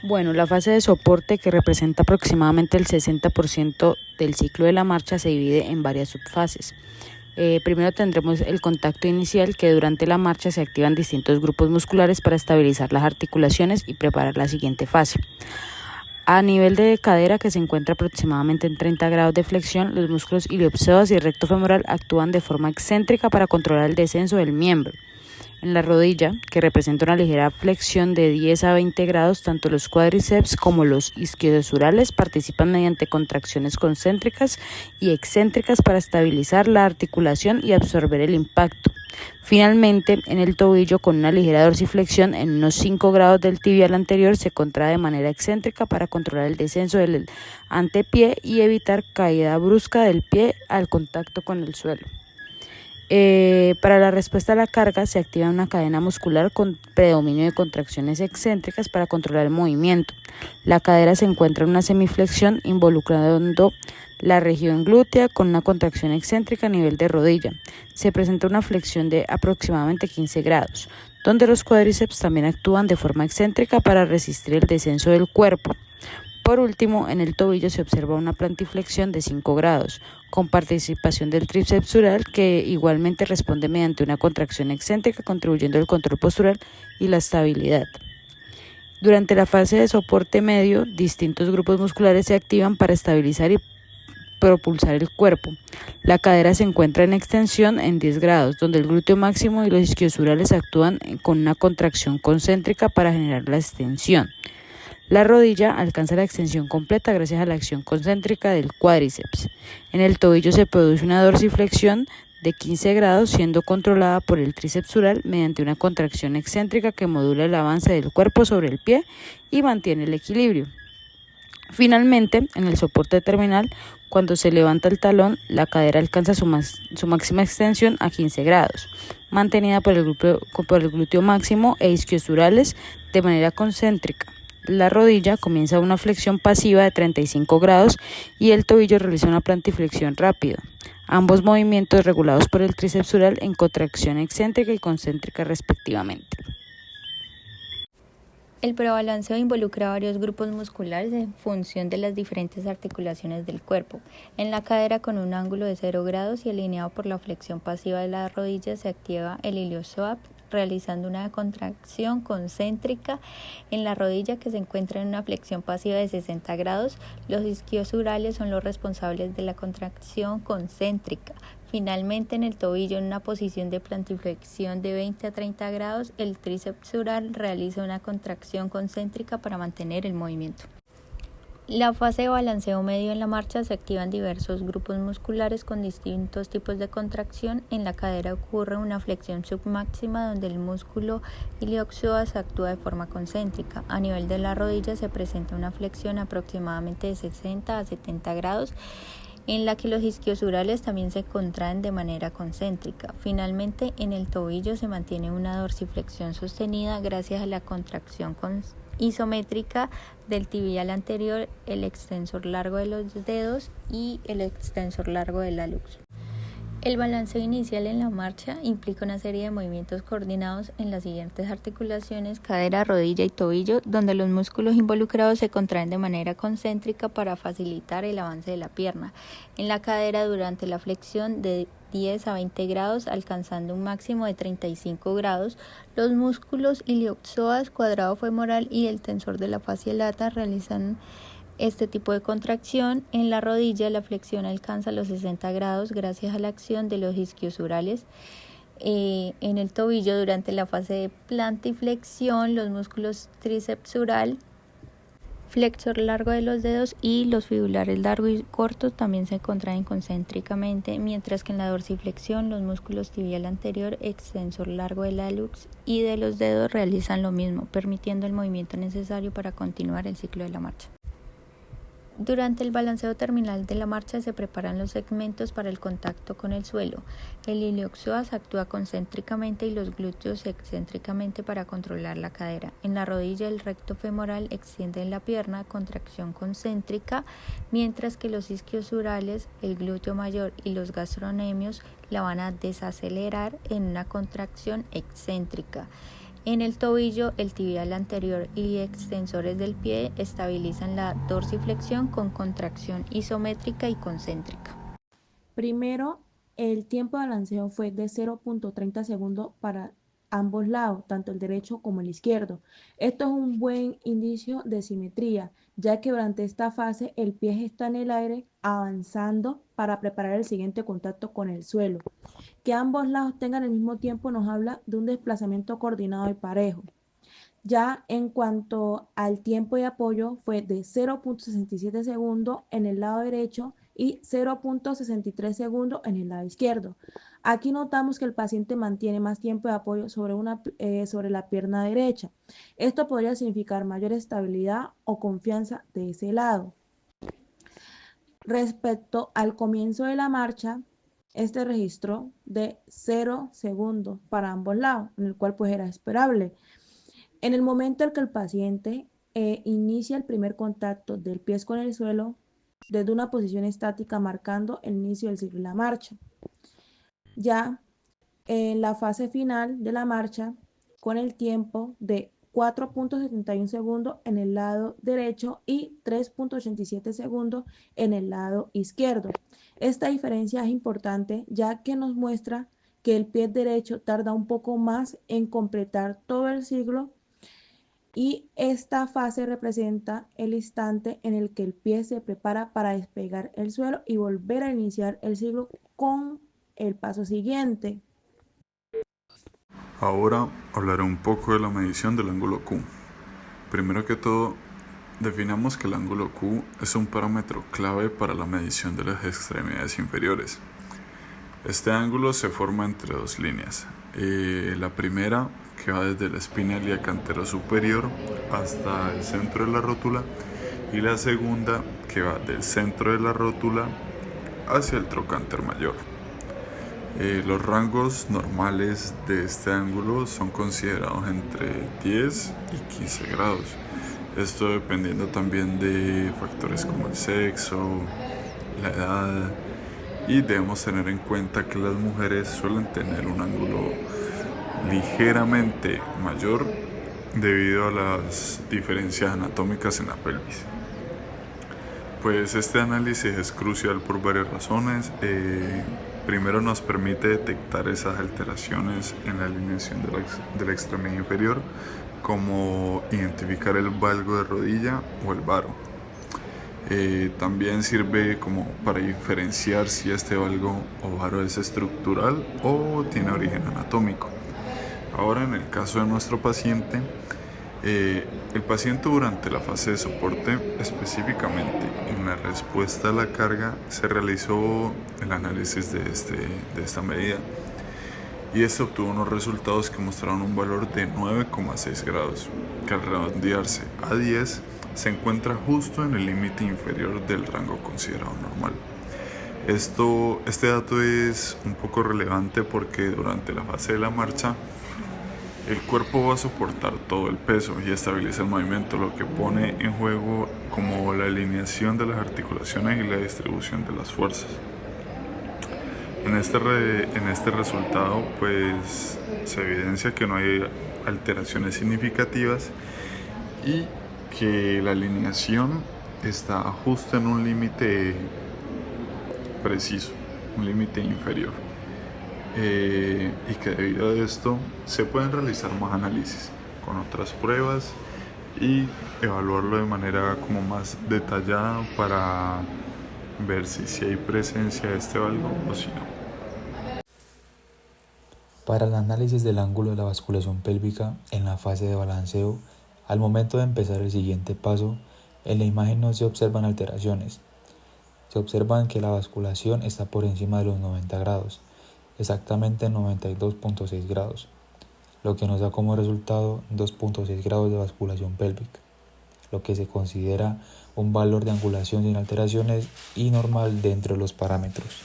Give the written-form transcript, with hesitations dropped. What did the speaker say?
Bueno, la fase de soporte, que representa aproximadamente el 60% del ciclo de la marcha, se divide en varias subfases. Primero tendremos el contacto inicial, que durante la marcha se activan distintos grupos musculares para estabilizar las articulaciones y preparar la siguiente fase. A nivel de cadera, que se encuentra aproximadamente en 30 grados de flexión, los músculos iliopsoas y recto femoral actúan de forma excéntrica para controlar el descenso del miembro. En la rodilla, que representa una ligera flexión de 10 a 20 grados, tanto los cuádriceps como los isquiosurales participan mediante contracciones concéntricas y excéntricas para estabilizar la articulación y absorber el impacto. Finalmente, en el tobillo, con una ligera dorsiflexión en unos 5 grados del tibial anterior, se contrae de manera excéntrica para controlar el descenso del antepié y evitar caída brusca del pie al contacto con el suelo. Para la respuesta a la carga se activa una cadena muscular con predominio de contracciones excéntricas para controlar el movimiento. La cadera se encuentra en una semiflexión involucrando la región glútea con una contracción excéntrica a nivel de rodilla. Se presenta una flexión de aproximadamente 15 grados, donde los cuádriceps también actúan de forma excéntrica para resistir el descenso del cuerpo. Por último, en el tobillo se observa una plantiflexión de 5 grados, con participación del tríceps sural, que igualmente responde mediante una contracción excéntrica, contribuyendo al control postural y la estabilidad. Durante la fase de soporte medio, distintos grupos musculares se activan para estabilizar y propulsar el cuerpo. La cadera se encuentra en extensión en 10 grados, donde el glúteo máximo y los isquiosurales actúan con una contracción concéntrica para generar la extensión. La rodilla alcanza la extensión completa gracias a la acción concéntrica del cuádriceps. En el tobillo se produce una dorsiflexión de 15 grados, siendo controlada por el tríceps sural mediante una contracción excéntrica que modula el avance del cuerpo sobre el pie y mantiene el equilibrio. Finalmente, en el soporte terminal, cuando se levanta el talón, la cadera alcanza su máxima extensión a 15 grados, mantenida por el glúteo máximo e isquiosurales de manera concéntrica. La rodilla comienza una flexión pasiva de 35 grados y el tobillo realiza una plantiflexión rápida. Ambos movimientos regulados por el tríceps sural en contracción excéntrica y concéntrica respectivamente. El prebalanceo involucra varios grupos musculares en función de las diferentes articulaciones del cuerpo. En la cadera, con un ángulo de 0 grados y alineado por la flexión pasiva de la rodilla, se activa el iliozoap, realizando una contracción concéntrica. En la rodilla, que se encuentra en una flexión pasiva de 60 grados, los isquiosurales son los responsables de la contracción concéntrica. Finalmente, en el tobillo, en una posición de plantiflexión de 20 a 30 grados, el tríceps sural realiza una contracción concéntrica para mantener el movimiento. La fase de balanceo medio en la marcha se activan diversos grupos musculares con distintos tipos de contracción. En la cadera ocurre una flexión submáxima donde el músculo ilioxoas actúa de forma concéntrica. A nivel de la rodilla se presenta una flexión aproximadamente de 60 a 70 grados en la que los isquiosurales también se contraen de manera concéntrica. Finalmente, en el tobillo se mantiene una dorsiflexión sostenida gracias a la contracción isométrica del tibial anterior, el extensor largo de los dedos y el extensor largo del hallux. El balanceo inicial en la marcha implica una serie de movimientos coordinados en las siguientes articulaciones: cadera, rodilla y tobillo, donde los músculos involucrados se contraen de manera concéntrica para facilitar el avance de la pierna. En la cadera, durante la flexión de 10 a 20 grados, alcanzando un máximo de 35 grados, los músculos ilioxoas, cuadrado femoral y el tensor de la fascia lata realizan este tipo de contracción. En la rodilla, la flexión alcanza los 60 grados gracias a la acción de los isquiosurales. En el tobillo, durante la fase de plantiflexión, los músculos tríceps sural, flexor largo de los dedos y los fibulares largo y corto también se contraen concéntricamente, mientras que en la dorsiflexión los músculos tibial anterior, extensor largo del hallux y de los dedos realizan lo mismo, permitiendo el movimiento necesario para continuar el ciclo de la marcha. Durante el balanceo terminal de la marcha se preparan los segmentos para el contacto con el suelo. El ilioxoas actúa concéntricamente y los glúteos excéntricamente para controlar la cadera. En la rodilla, el recto femoral extiende la pierna, contracción concéntrica, mientras que los isquiosurales, el glúteo mayor y los gastrocnemios la van a desacelerar en una contracción excéntrica. En el tobillo, el tibial anterior y extensores del pie estabilizan la dorsiflexión con contracción isométrica y concéntrica. Primero, el tiempo de balanceo fue de 0.30 segundos para ambos lados, tanto el derecho como el izquierdo. Esto es un buen indicio de simetría, ya que durante esta fase el pie está en el aire avanzando para preparar el siguiente contacto con el suelo. Que ambos lados tengan el mismo tiempo nos habla de un desplazamiento coordinado y parejo. Ya en cuanto al tiempo de apoyo, fue de 0.67 segundos en el lado derecho y 0.63 segundos en el lado izquierdo. Aquí notamos que el paciente mantiene más tiempo de apoyo sobre la pierna derecha. Esto podría significar mayor estabilidad o confianza de ese lado. Respecto al comienzo de la marcha, este registró de 0 segundos para ambos lados, en el cual pues era esperable. En el momento en que el paciente inicia el primer contacto del pie con el suelo, desde una posición estática marcando el inicio del ciclo de la marcha. Ya en la fase final de la marcha, con el tiempo de 4.71 segundos en el lado derecho y 3.87 segundos en el lado izquierdo. Esta diferencia es importante ya que nos muestra que el pie derecho tarda un poco más en completar todo el ciclo y esta fase representa el instante en el que el pie se prepara para despegar el suelo y volver a iniciar el ciclo con el paso siguiente. Ahora hablaré un poco de la medición del ángulo Q. Primero que todo, definamos que el ángulo Q es un parámetro clave para la medición de las extremidades inferiores. Este ángulo se forma entre dos líneas. La primera, que va desde la espina ilíaca antero superior hasta el centro de la rótula, y la segunda, que va del centro de la rótula hacia el trocánter mayor. Los rangos normales de este ángulo son considerados entre 10 y 15 grados. Esto dependiendo también de factores como el sexo, la edad, y debemos tener en cuenta que las mujeres suelen tener un ángulo ligeramente mayor debido a las diferencias anatómicas en la pelvis. Pues este análisis es crucial por varias razones. Primero nos permite detectar esas alteraciones en la alineación de la extremidad inferior, como identificar el valgo de rodilla o el varo. También sirve como para diferenciar si este valgo o varo es estructural o tiene origen anatómico. Ahora, en el caso de nuestro paciente, el paciente durante la fase de soporte, específicamente en la respuesta a la carga, se realizó el análisis de esta medida y este obtuvo unos resultados que mostraron un valor de 9,6 grados, que al redondearse a 10 se encuentra justo en el límite inferior del rango considerado normal. Este dato es un poco relevante porque durante la fase de la marcha el cuerpo va a soportar todo el peso y estabiliza el movimiento, lo que pone en juego como la alineación de las articulaciones y la distribución de las fuerzas. En este resultado, pues se evidencia que no hay alteraciones significativas y que la alineación está justo en un límite preciso, un límite inferior. Y que debido a esto se pueden realizar más análisis con otras pruebas y evaluarlo de manera como más detallada para ver si hay presencia de este valgo o si no. Para el análisis del ángulo de la basculación pélvica en la fase de balanceo, al momento de empezar el siguiente paso, en la imagen no se observan alteraciones. Se observan que la basculación está por encima de los 90 grados, exactamente 92.6 grados, lo que nos da como resultado 2.6 grados de basculación pélvica, lo que se considera un valor de angulación sin alteraciones y normal dentro de los parámetros.